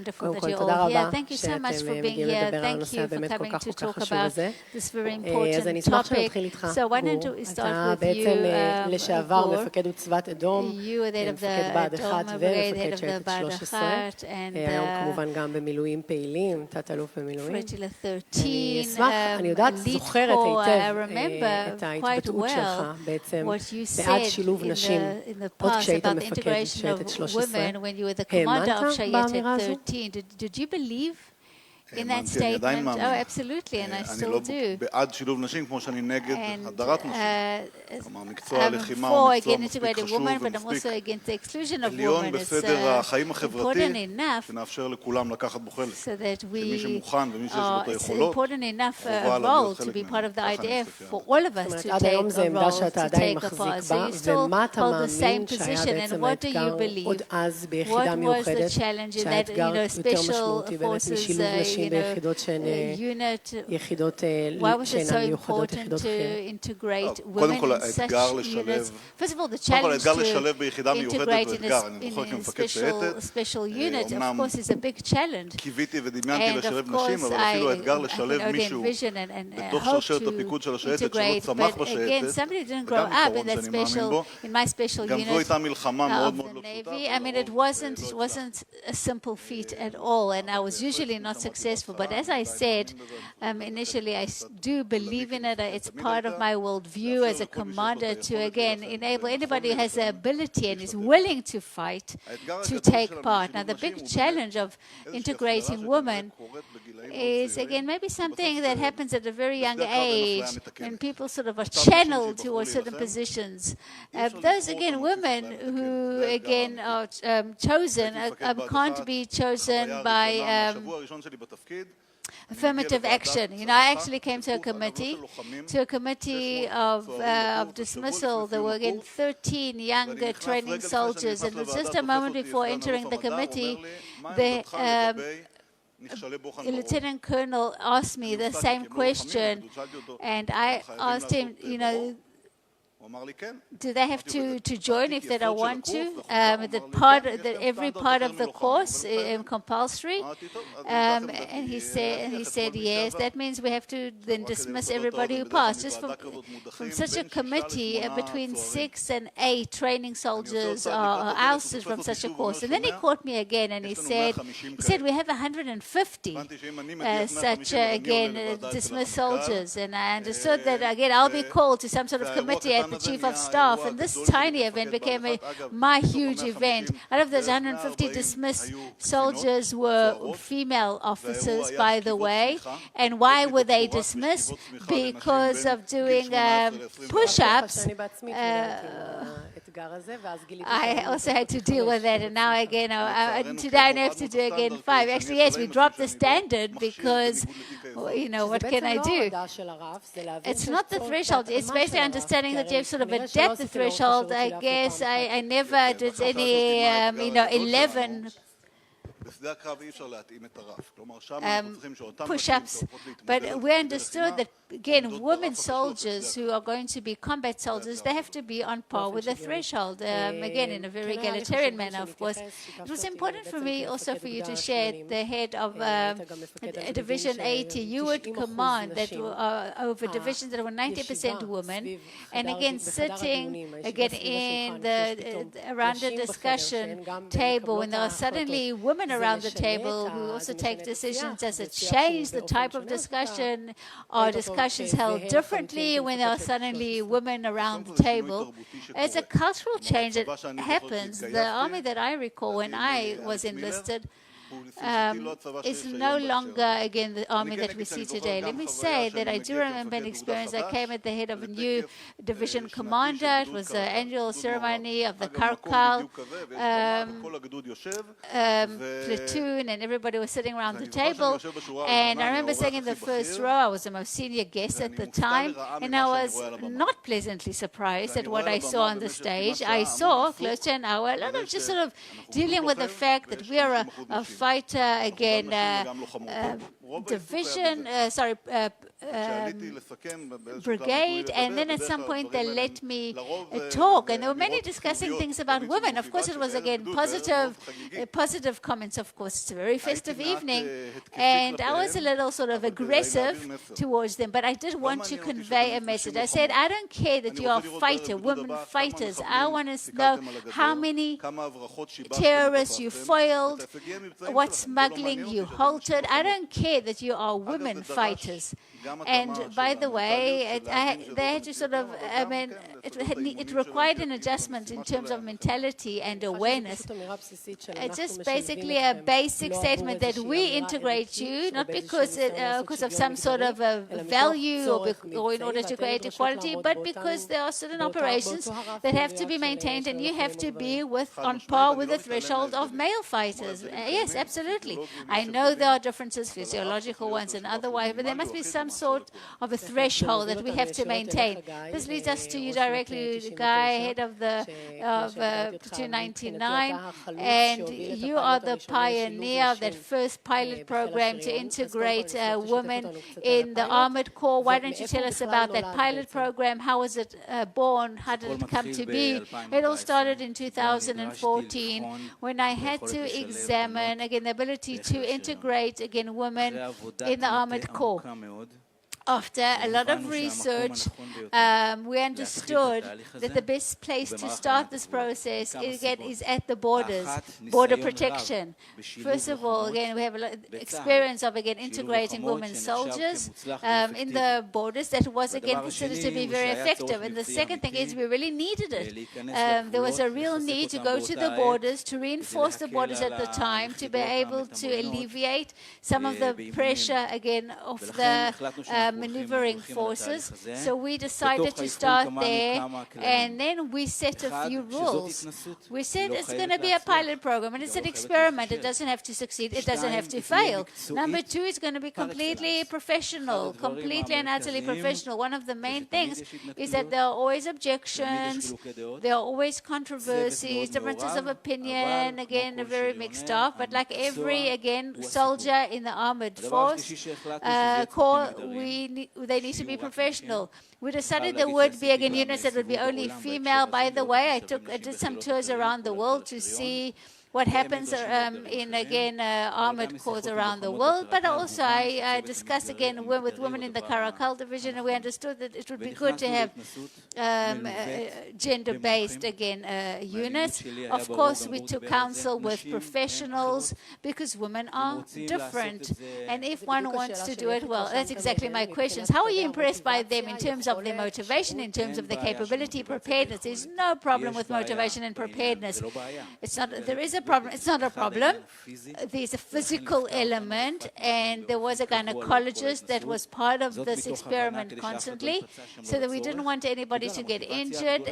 wonderful that you're all here. Thank you so much for being here. Thank you for coming to talk about this very important topic. So why don't we start with you, you are the head of the Adom, the head of the Baruch, and Frontlines 13, lead corps. I remember quite well what you said in the past about the integration of women when you were the commander of Yedioth 13. Did you believe in that statement? Oh, absolutely, and I still do. I'm for again integrated women, but I'm also against the exclusion of women. It's important enough so that it's important enough role to be part of the IDF for all of us to take a role, to take a part. So you still hold the same position, and what do you believe? What was the challenge in that, special forces, unit? Why was it so important to integrate women in such units? First of all, the challenge to integrate in a special unit, of course, is a big challenge. And of course, I envision and hope to integrate. But again, somebody didn't grow up in my special unit of the Navy. I mean, it wasn't a simple feat at all, and I was usually not successful. But as I said, initially, I do believe in it. It's part of my worldview as a commander to, again, enable anybody who has the ability and is willing to fight to take part. Now, the big challenge of integrating women is, again, maybe something that happens at a very young age when people sort of are channeled towards certain positions. Those, again, women who, again, are chosen, can't be chosen by affirmative action. I actually came to a committee of dismissal. There were again 13 young training soldiers, and it was just a moment before entering the committee, the Lieutenant Colonel asked me the same question, and I asked him, do they have to join if they don't want to? That every part of the course is compulsory? And he said yes. That means we have to then dismiss everybody who passed. Just from such a committee, between 6 and 8 training soldiers are ousted from such a course. And then he caught me again, and he said we have 150 such again dismissed soldiers. And I understood that again I'll be called to some sort of committee at the Chief of Staff, and this tiny event became my huge event. Out of those 150 dismissed soldiers were female officers, by the way. And why were they dismissed? Because of doing push-ups. I also had to deal with that, and now again, today I have to do again 5. Actually, yes, we dropped the standard because, what can I do? It's not the threshold. It's basically understanding that you have sort of adapt the threshold. I guess I never did any, 11 push-ups, but we understood that, again, women soldiers who are going to be combat soldiers, they have to be on par with the threshold, again, in a very egalitarian manner, of course. It was important for me also for you to share the head of Division 80. You would command that over divisions that were 90% women, and again, sitting again in around the discussion table when there are suddenly women around the table who also take decisions. Does it change the type of discussion? Are discussions held differently when there are suddenly women around the table? It's a cultural change that happens. The army that I recall when I was enlisted is no longer, again, the army that we see today. Let me say that I do remember an experience. I came at the head of a new division commander. It was an annual ceremony of the Caracal platoon, and everybody was sitting around the table. And I remember sitting in the first row. I was the most senior guest at the time, and I was not pleasantly surprised at what I saw on the stage. I saw, close to an hour, a lot of just sort of dealing with the fact that we are a fighter, again, division, brigade, and then at some point they let me talk, and there were many discussing things about women. Of course, it was again positive comments. Of course, it's a very festive evening, and I was a little sort of aggressive towards them, but I did want to convey a message. I said, I don't care that you are women fighters. I want to know how many terrorists you foiled, what smuggling you halted. I don't care that you are women fighters. And by the way, they had to sort of, it required an adjustment in terms of mentality and awareness. It's just basically a basic statement that we integrate you, not because of some sort of a value or in order to create equality, but because there are certain operations that have to be maintained, and you have to be on par with the threshold of male fighters. Yes, absolutely. I know there are differences, physiological ones and otherwise, but there must be some sort of a threshold that we have to maintain. This leads us to you directly, Guy, head of the Platoon 99, and you are the pioneer of that first pilot program to integrate women in the Armored Corps. Why don't you tell us about that pilot program? How was it born? How did it come to be? It all started in 2014 when I had to examine, again, the ability to integrate, again, women in the Armored Corps. After a lot of research, we understood that the best place to start this process is at the borders, border protection. First of all, again, we have a lot of experience of, again, integrating women soldiers in the borders. That was, again, considered to be very effective. And the second thing is we really needed it. There was a real need to go to the borders, to reinforce the borders at the time, to be able to alleviate some of the pressure, again, of the maneuvering forces. So we decided to start there, and then we set a few rules. We said it's going to be a pilot program, and it's an experiment. It doesn't have to succeed. It doesn't have to fail. Number two, it's going to be completely professional, completely and utterly professional. One of the main things is that there are always objections, there are always controversies, differences of opinion, again, a very mixed up, but like every, again, soldier in the armored force, corps, they need to be professional. We decided there would be, again, units that would be only female. By the way, I did some tours around the world to see what happens in, again, armored corps around the world, but also I discussed, again, with women in the Caracal division, and we understood that it would be good to have gender-based, again, units. Of course, we took counsel with professionals because women are different, and if one wants to do it well, that's exactly my questions. How are you impressed by them in terms of their motivation, in terms of their capability, preparedness? There's no problem with motivation and preparedness. It's not, there is a problem. It's not a problem. There's a physical element, and there was a gynecologist that was part of this experiment constantly, so that we didn't want anybody to get injured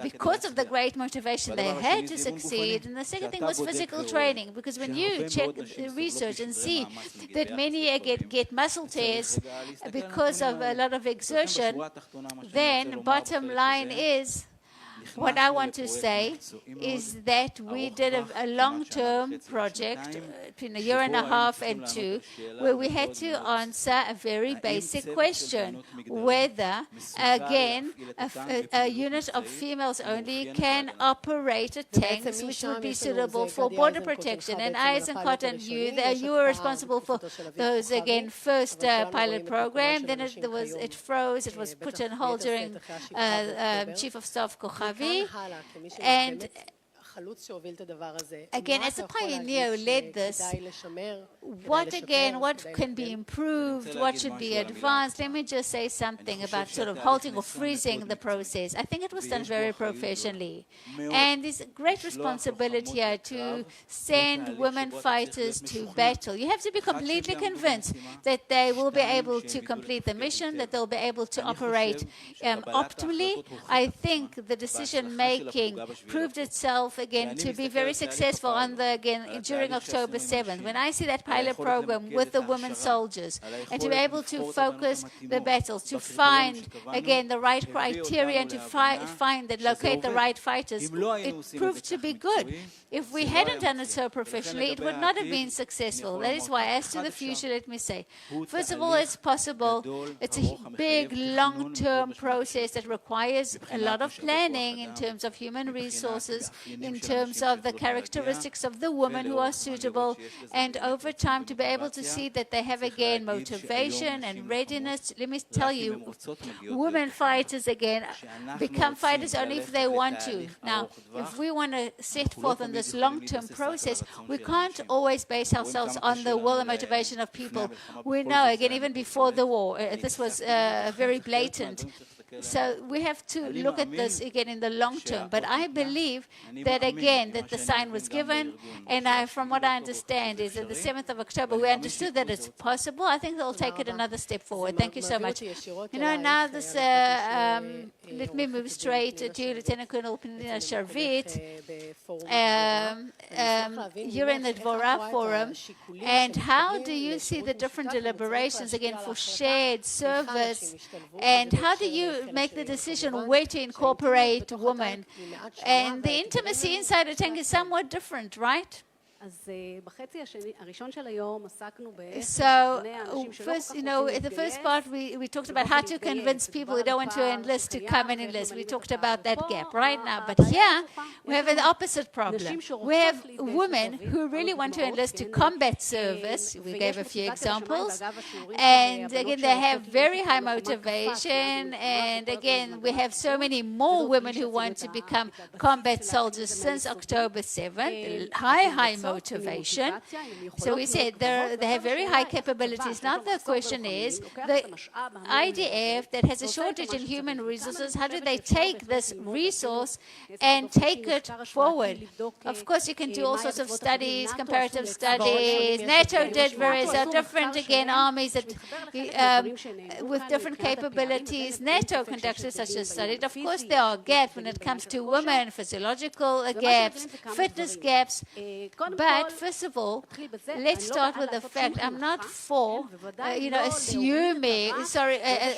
because of the great motivation they had to succeed. And the second thing was physical training, because when you check the research and see that many get muscle tears because of a lot of exertion, then bottom line is, what I want to say is that we did a long-term project between a year and a half and two, where we had to answer a very basic question, whether, again, a unit of females only can operate a tanks which would be suitable for border protection. And I, as in Cotton, you were responsible for those, again, first pilot program. Then it froze. It was put on hold during Chief of Staff Kochavi. And again, as a pioneer who led this, what can be improved, what should be advanced? Let me just say something about sort of halting or freezing the process. I think it was done very professionally. And there's a great responsibility here to send women fighters to battle. You have to be completely convinced that they will be able to complete the mission, that they'll be able to operate optimally. I think the decision-making proved itself again, to be very successful on during October 7th. When I see that pilot program with the women soldiers, and to be able to focus the battles, to find, again, the right criteria, and to locate the right fighters, it proved to be good. If we hadn't done it so professionally, it would not have been successful. That is why, as to the future, let me say, first of all, it's possible. It's a big, long-term process that requires a lot of planning in terms of human resources, in terms of the characteristics of the women who are suitable, and over time to be able to see that they have, again, motivation and readiness. Let me tell you, women fighters, again, become fighters only if they want to. Now, if we want to set forth on this long-term process, we can't always base ourselves on the will and motivation of people. We know, again, even before the war, this was very blatant. So we have to look at this again in the long term. But I believe that, again, that the sign was given, and from what I understand is that the 7th of October, we understood that it's possible. I think they'll take it another step forward. Thank you so much. Now this, let me move straight to Lieutenant Colonel Pnina Sharvit. You're in the Deborah Forum, and how do you see the different deliberations, again, for shared service, and how do you make the decision where to incorporate women? And the intimacy inside a tank is somewhat different, right? So, first, the first part, we talked about how to convince people who don't want to enlist to come and enlist. We talked about that gap right now. But here, we have an opposite problem. We have women who really want to enlist to combat service. We gave a few examples. And again, they have very high motivation. And again, we have so many more women who want to become combat soldiers since October 7th. High motivation. So we said they have very high capabilities. Now the question is, the IDF that has a shortage in human resources, how do they take this resource and take it forward? Of course, you can do all sorts of studies, comparative studies. NATO did various different, again, armies that, with different capabilities. NATO conducted such a study. Of course, there are gaps when it comes to women, physiological gaps, fitness gaps. But first of all, let's start with the fact I'm not for, assuming,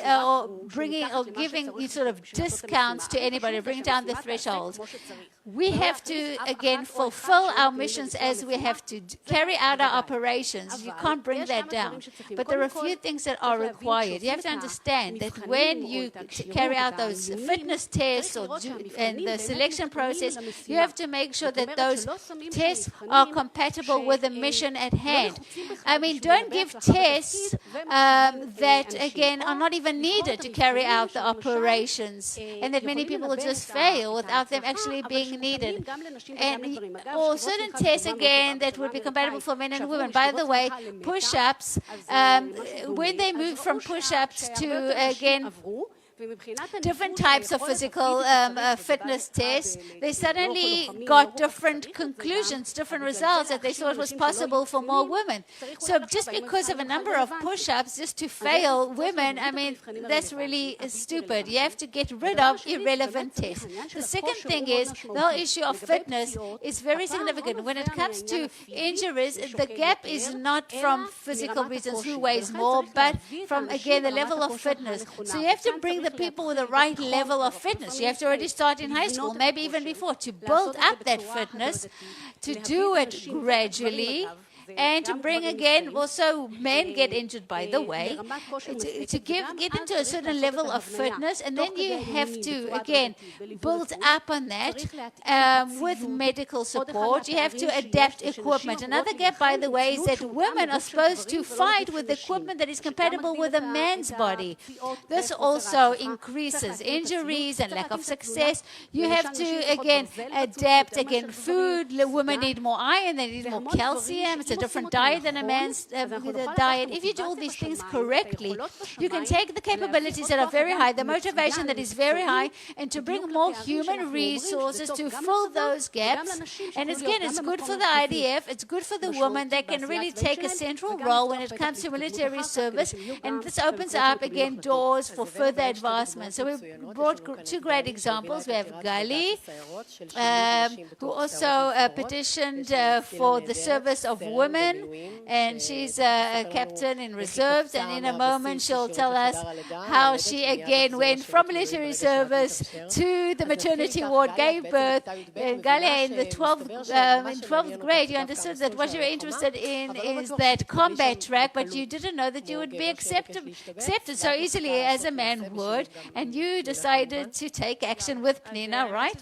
or bringing or giving sort of discounts to anybody, bring down the thresholds. We have to, again, fulfill our missions as we have to carry out our operations. You can't bring that down. But there are a few things that are required. You have to understand that when you carry out those fitness tests and the selection process, you have to make sure that those tests are compatible with the mission at hand. I mean, don't give tests that, again, are not even needed to carry out the operations, and that many people will just fail without them actually being needed. Or certain tests, again, that would be compatible for men and women. By the way, push-ups, when they moved from push-ups to, again, different types of physical fitness tests, they suddenly got different conclusions, different results that they thought was possible for more women. So just because of a number of push-ups, just to fail women, I mean, that's really stupid. You have to get rid of irrelevant tests. The second thing is, the whole issue of fitness is very significant. When it comes to injuries, the gap is not from physical reasons, who weighs more, but from, again, the level of fitness. So you have to bring the people with the right level of fitness. You have to already start in high school, maybe even before, to build up that fitness, to do it gradually, and to bring, again, also men get injured, by the way, to get into a certain level of fitness, and then you have to, again, build up on that with medical support. You have to adapt equipment. Another gap, by the way, is that women are supposed to fight with equipment that is compatible with a man's body. This also increases injuries and lack of success. You have to, again, adapt, again, food. Women need more iron, they need more calcium. It's a different diet than a man's diet. If you do all these things correctly, you can take the capabilities that are very high, the motivation that is very high, and to bring more human resources to fill those gaps. And again, it's good for the IDF, it's good for the woman. They can really take a central role when it comes to military service, and this opens up again doors for further advancement. So we brought two great examples. We have Gali, who also petitioned for the service of women, and she's a captain in reserves, and in a moment she'll tell us how she again went from military service to the maternity ward, gave birth. And Gali, in the 12th grade, you understood that what you were interested in is that combat track, but you didn't know that you would be accepted so easily as a man would, and you decided to take action with Pnina, right?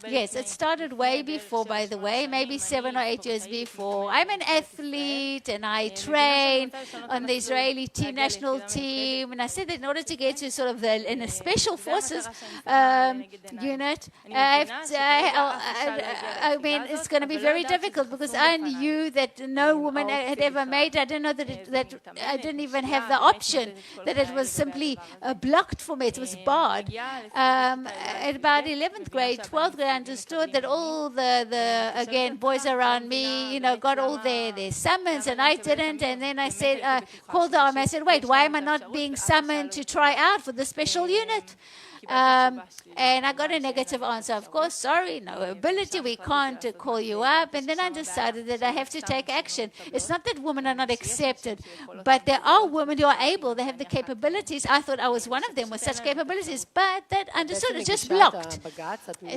Yes, it started way before, by the way, maybe 7 or 8 years before. I'm an athlete and I train on the Israeli team, national team, and I said that in order to get to sort of in a special forces unit, I mean, it's going to be very difficult because I knew that no woman had ever made it. I didn't know that I didn't even have the option, that it was simply blocked for me. It was barred. At about 11th grade, 12th grade, I understood that all the again, boys around me, got all their summons, and I didn't. And then I said, called the army. I said, wait, why am I not being summoned to try out for the special unit? And I got a negative answer. Of course, sorry, no ability, we can't call you up. And then I decided that I have to take action. It's not that women are not accepted, but there are women who are able, they have the capabilities. I thought I was one of them with such capabilities, but that understood, it's just blocked.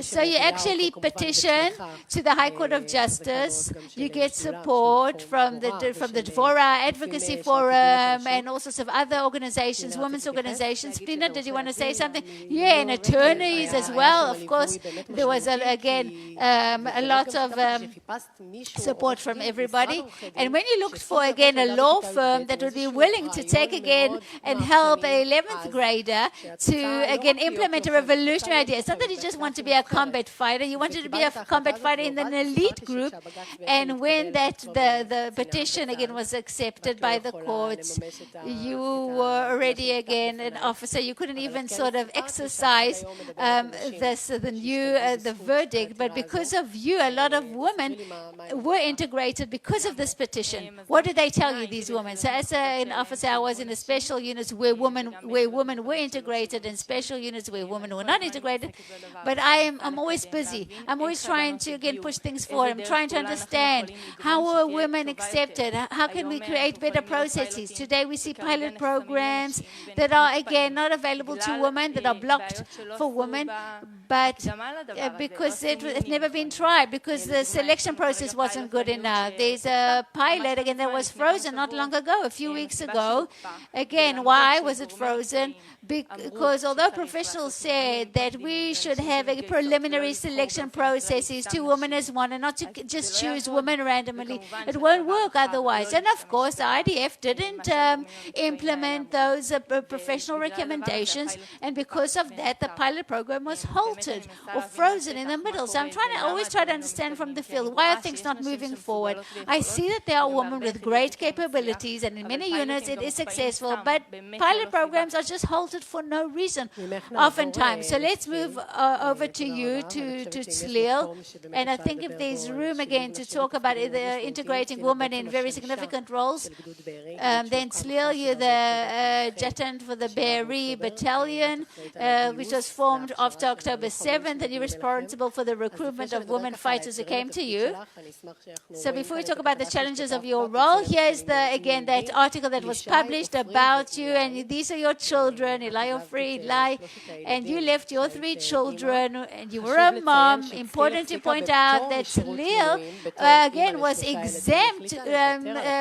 So you actually petition to the High Court of Justice. You get support from the Deborah Advocacy Forum and all sorts of other organizations, women's organizations. Pnina, did you want to say something? Yeah, and attorneys as well. Of course, there was, a lot of support from everybody. And when you looked for, again, a law firm that would be willing to take, again, and help an 11th grader to, again, implement a revolutionary idea. It's not that you just want to be a combat fighter. You wanted to be a combat fighter in an elite group. And when the petition, again, was accepted by the courts, you were already, again, an officer. You couldn't even sort of exercise the verdict, but because of you, a lot of women were integrated because of this petition. What did they tell you, these women? So as an officer, I was in a special units where women were integrated, and special units where women were not integrated. But I'm always busy. I'm always trying to, again, push things forward. I'm trying to understand how are women accepted? How can we create better processes? Today we see pilot programs that are, again, not available to women, that are blocked for women, but because it never been tried, because the selection process wasn't good enough. There's a pilot, again, that was frozen not long ago, a few weeks ago. Again, why was it frozen? Because although professionals said that we should have a preliminary selection processes, 2 women as one, and not to just choose women randomly, it won't work otherwise. And of course, the IDF didn't implement those professional recommendations, and because of that, the pilot program was halted or frozen in the middle. So I always try to understand from the field, why are things not moving forward? I see that there are women with great capabilities, and in many units it is successful, but pilot programs are just halted for no reason, oftentimes. So let's move over to you, to Tzlil, and I think if there's room again to talk about integrating women in very significant roles, then Tzlil, you're the adjutant for the Bari Battalion, which was formed after October 7th, and you're responsible for the recruitment of women fighters who came to you. So before we talk about the challenges of your role, here's that article that was published about you, and these are your children, Eli, and you left your 3 children, and you were a mom. Important to point out that Tzlil, again, was exempt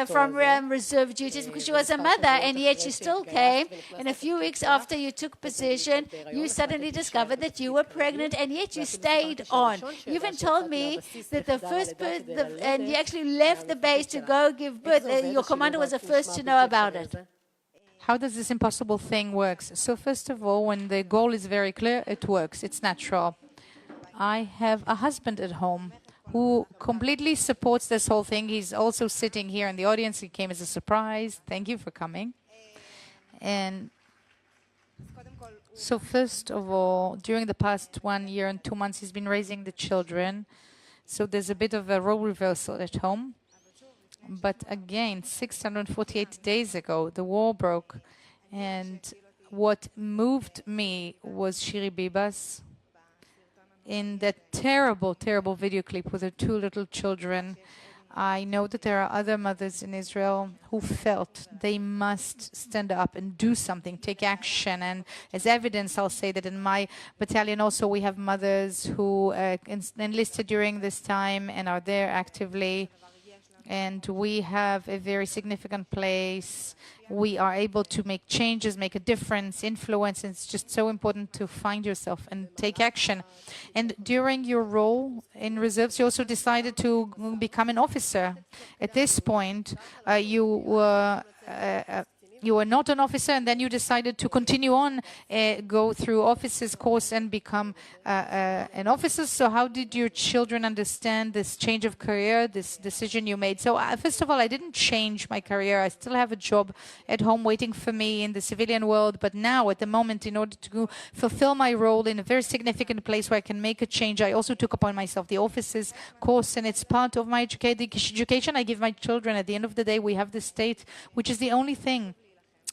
from reserve duties because she was a mother, and yet she still came. And a few weeks after you took position, you suddenly discovered that you were pregnant, and yet you stayed on. You even told me that the first birth, and you actually left the base to go give birth. Your commander was the first to know about it. How does this impossible thing work? So first of all, when the goal is very clear, it works. It's natural. I have a husband at home who completely supports this whole thing. He's also sitting here in the audience. He came as a surprise. Thank you for coming. And so first of all, during the past 1 year and 2 months, he's been raising the children. So there's a bit of a role reversal at home. But again, 648 days ago, the war broke. And what moved me was Shiri Bibas in that terrible, terrible video clip with her 2 little children. I know that there are other mothers in Israel who felt they must stand up and do something, take action. And as evidence, I'll say that in my battalion also we have mothers who enlisted during this time and are there actively. And we have a very significant place. We are able to make changes, make a difference, influence. And it's just so important to find yourself and take action. And during your role in reserves, you also decided to become an officer. At this point, you were not an officer, and then you decided to continue on, go through officers course and become an officer. So how did your children understand this change of career, this decision you made? So first of all, I didn't change my career. I still have a job at home waiting for me in the civilian world. But now, at the moment, in order to fulfill my role in a very significant place where I can make a change, I also took upon myself the officers course, and it's part of my education I give my children. At the end of the day, we have the state, which is the only thing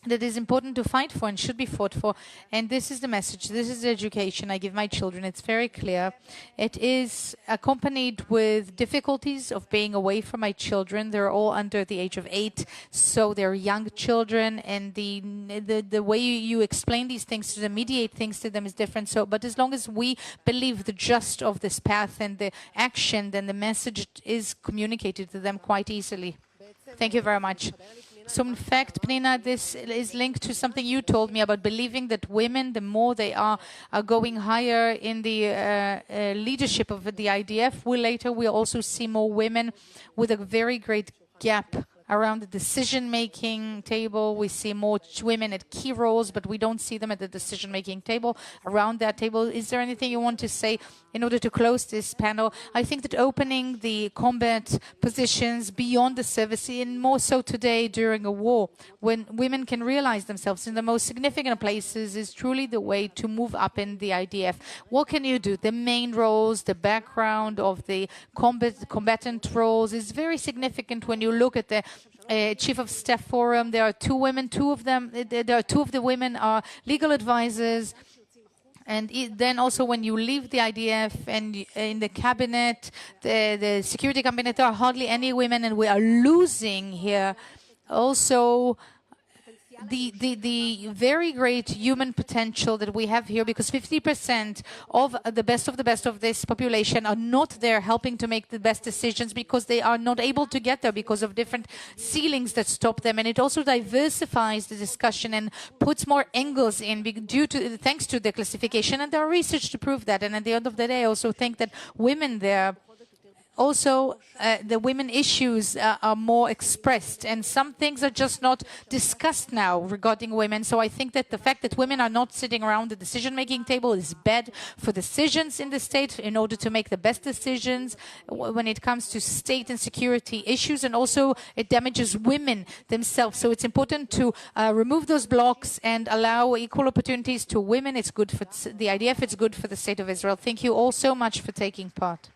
that is important to fight for and should be fought for. And this is the message. This is the education I give my children. It's very clear. It is accompanied with difficulties of being away from my children. They're all under the age of 8, so they're young children. And the way you explain these things to them, mediate things to them is different. So, but as long as we believe the just of this path and the action, then the message is communicated to them quite easily. Thank you very much. So in fact, Pnina, this is linked to something you told me about believing that women, the more they are going higher in the leadership of the IDF, we'll also see more women with a very great gap around the decision-making table. We see more women at key roles, but we don't see them at the decision-making table. Around that table, is there anything you want to say in order to close this panel? I think that opening the combat positions beyond the service, and more so today during a war, when women can realize themselves in the most significant places, is truly the way to move up in the IDF. What can you do? The main roles, the background of the combatant roles is very significant when you look at the Chief of Staff Forum. There are 2 women, 2 of the women are legal advisors. And then also when you leave the IDF and in the cabinet, the security cabinet, there are hardly any women, and we are losing here also the very great human potential that we have here, because 50% of the best of this population are not there helping to make the best decisions because they are not able to get there because of different ceilings that stop them. And it also diversifies the discussion and puts more angles in thanks to the classification, and there are research to prove that. And at the end of the day, I also think that women there also, the women issues are more expressed, and some things are just not discussed now regarding women. So I think that the fact that women are not sitting around the decision-making table is bad for decisions in the state in order to make the best decisions when it comes to state and security issues, and also it damages women themselves. So it's important to remove those blocks and allow equal opportunities to women. It's good for the IDF, it's good for the state of Israel. Thank you all so much for taking part.